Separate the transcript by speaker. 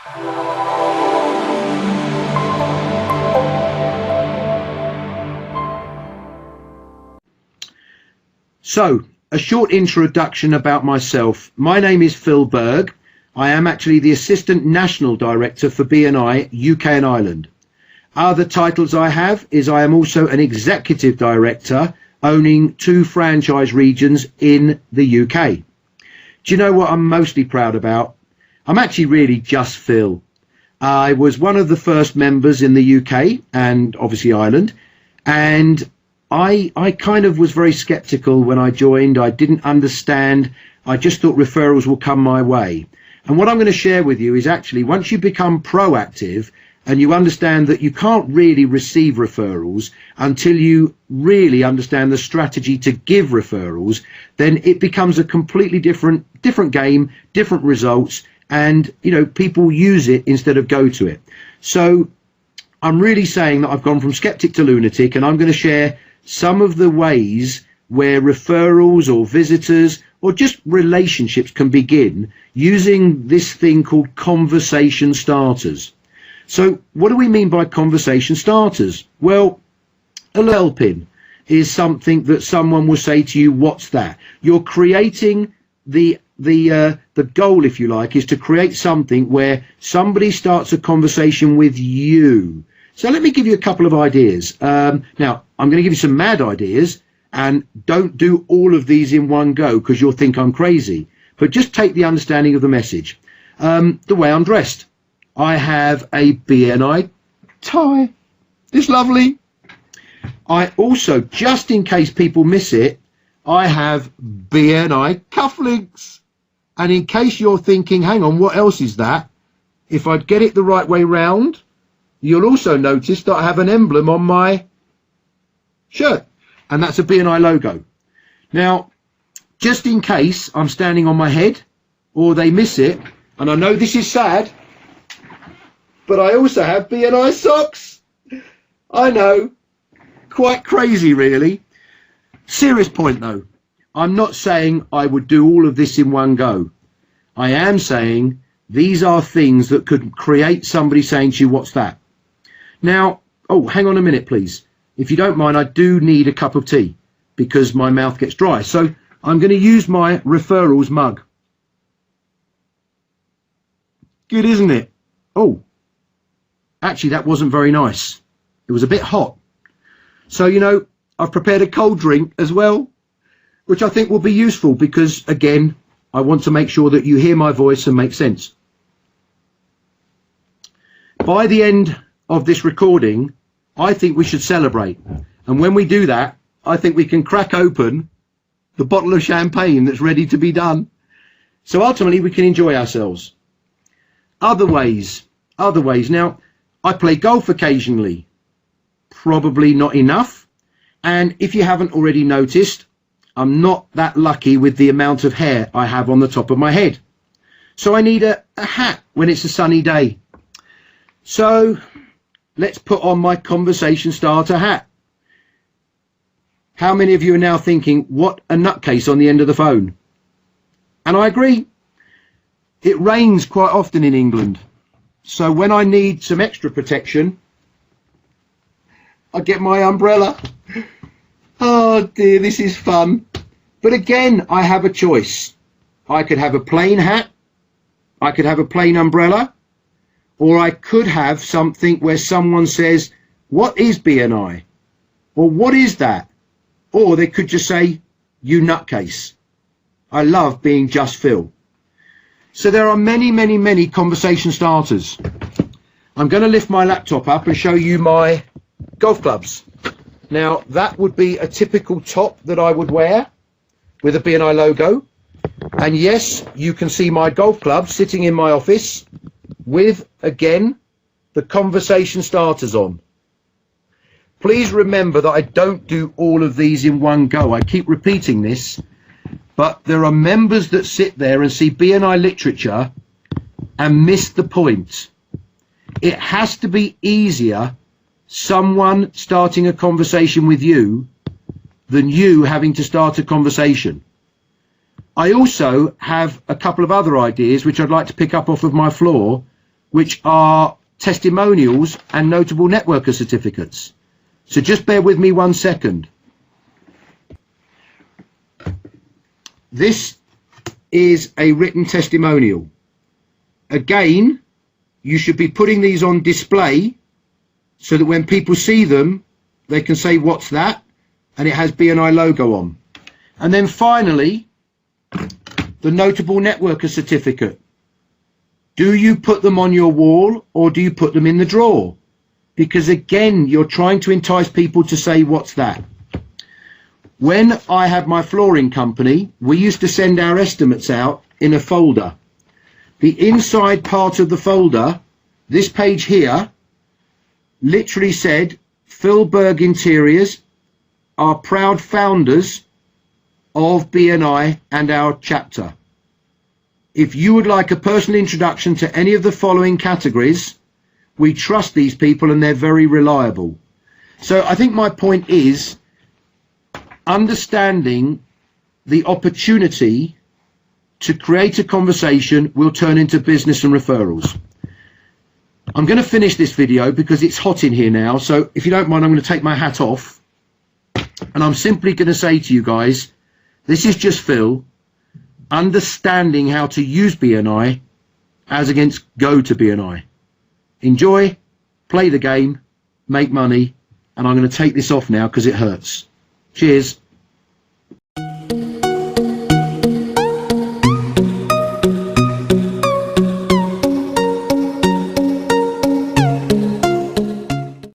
Speaker 1: So, a short introduction about myself. My name is Phil Berg. I am actually the Assistant National Director for BNI UK and Ireland. Other titles I have is I am also an Executive Director owning 2 franchise regions in the UK. Do you know what I'm mostly proud about? I'm actually really just Phil. I was one of the first members in the UK and obviously Ireland, and I kind of was very skeptical when I joined. I didn't understand. I just thought referrals will come my way. And what I'm going to share with you is actually once you become proactive and you understand that you can't really receive referrals until you really understand the strategy to give referrals, then it becomes a completely different game, different results, and people use it instead of go to it. So I'm really saying that I've gone from skeptic to lunatic, and I'm going to share some of the ways where referrals or visitors or just relationships can begin using this thing called conversation starters. So what do we mean by conversation starters? Well, a LPIN is something that someone will say to you, what's that? You're creating the goal, if you like, is to create something where somebody starts a conversation with you. So let me give you a couple of ideas. Now, I'm going to give you some mad ideas, and don't do all of these in one go because you'll think I'm crazy. But just take the understanding of the message. The way I'm dressed. I have a BNI tie. It's lovely. I also, just in case people miss it, I have BNI cufflinks. And in case you're thinking, hang on, what else is that? If I'd get it the right way round, you'll also notice that I have an emblem on my shirt, and that's a BNI logo. Now, just in case I'm standing on my head or they miss it, and I know this is sad, but I also have BNI socks. I know, quite crazy really. Serious point though, I'm not saying I would do all of this in one go. I am saying these are things that could create somebody saying to you, what's that? Now, oh, hang on a minute, please. If you don't mind, I do need a cup of tea because my mouth gets dry. So I'm going to use my referrals mug. Good, isn't it? Oh, actually, that wasn't very nice. It was a bit hot. So, I've prepared a cold drink as well, which I think will be useful because, again, I want to make sure that you hear my voice and make sense. By the end of this recording, I think we should celebrate. And when we do that, I think we can crack open the bottle of champagne that's ready to be done. So ultimately, we can enjoy ourselves. Other ways. Now, I play golf occasionally. Probably not enough. And if you haven't already noticed, I'm not that lucky with the amount of hair I have on the top of my head. So I need a hat when it's a sunny day. So let's put on my conversation starter hat. How many of you are now thinking, what a nutcase on the end of the phone? And I agree. It rains quite often in England. So when I need some extra protection, I get my umbrella. Oh dear, this is fun. But again, I have a choice. I could have a plain hat. I could have a plain umbrella. Or I could have something where someone says, what is BNI? Or what is that? Or they could just say, you nutcase. I love being just Phil. So there are many, many, many conversation starters. I'm going to lift my laptop up and show you my golf clubs. Now, that would be a typical top that I would wear with a BNI logo. And yes, you can see my golf club sitting in my office with, again, the conversation starters on. Please remember that I don't do all of these in one go. I keep repeating this, but there are members that sit there and see BNI literature and miss the point. It has to be easier someone starting a conversation with you than you having to start a conversation. I also have a couple of other ideas which I'd like to pick up off of my floor, which are testimonials and notable networker certificates. So just bear with me 1 second. This is a written testimonial. Again, you should be putting these on display so that when people see them, they can say, what's that? And it has BNI logo on. And then finally, the notable networker certificate. Do you put them on your wall or do you put them in the drawer? Because again, you're trying to entice people to say, what's that? When I had my flooring company, we used to send our estimates out in a folder. The inside part of the folder, this page here, literally said, Phil Berg Interiors are proud founders of BNI and our chapter. If you would like a personal introduction to any of the following categories, we trust these people and they're very reliable. So I think my point is understanding the opportunity to create a conversation will turn into business and referrals. I'm going to finish this video because it's hot in here now. So if you don't mind, I'm going to take my hat off and I'm simply going to say to you guys, this is just Phil understanding how to use BNI as against go to BNI. Enjoy, play the game, make money, and I'm going to take this off now because it hurts. Cheers.